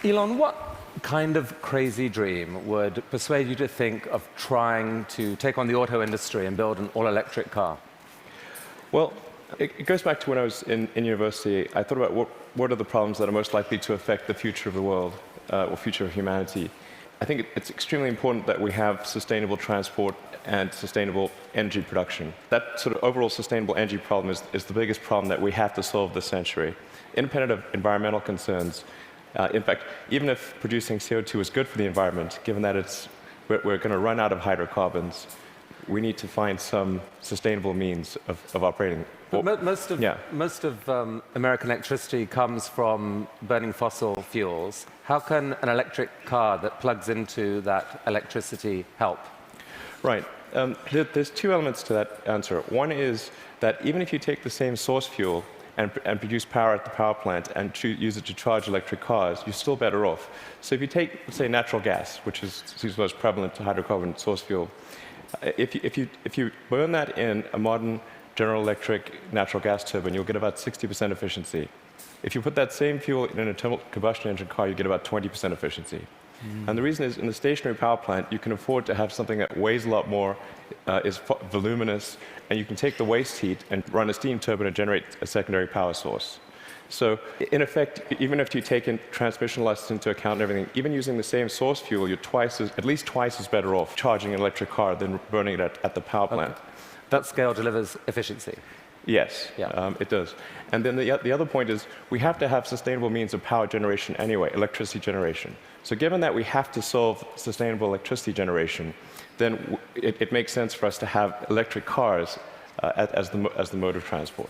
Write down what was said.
Elon, what kind of crazy dream would persuade you to think of trying to take on the auto industry and build an all-electric car? Well, it goes back to when I was in university. I thought about what are the problems that are most likely to affect the future of the world, or future of humanity. I think it's extremely important that we have sustainable transport and sustainable energy production. That sort of overall sustainable energy problem is the biggest problem that we have to solve this century. Independent of environmental concerns, in fact, even if producing CO2 is good for the environment, given that we're going to run out of hydrocarbons, we need to find some sustainable means of operating. But most of American electricity comes from burning fossil fuels. How can an electric car that plugs into that electricity help? Right. There's two elements to that answer. One is that even if you take the same source fuel and produce power at the power plant and use it to charge electric cars, you're still better off. So if you take, let's say, natural gas, which is the most prevalent hydrocarbon source fuel, if you burn that in a modern General Electric natural gas turbine, you'll get about 60% efficiency. If you put that same fuel in an internal combustion engine car, you get about 20% efficiency. And the reason is, in the stationary power plant, you can afford to have something that weighs a lot more, is voluminous, and you can take the waste heat and run a steam turbine and generate a secondary power source. So, in effect, even if you take in transmission losses into account and everything, even using the same source fuel, you're at least twice as better off charging an electric car than burning it at the power plant. That scale delivers efficiency. Yes, it does. And then the other point is we have to have sustainable means of power generation anyway, electricity generation. So given that we have to solve sustainable electricity generation, then it makes sense for us to have electric cars as the mode of transport.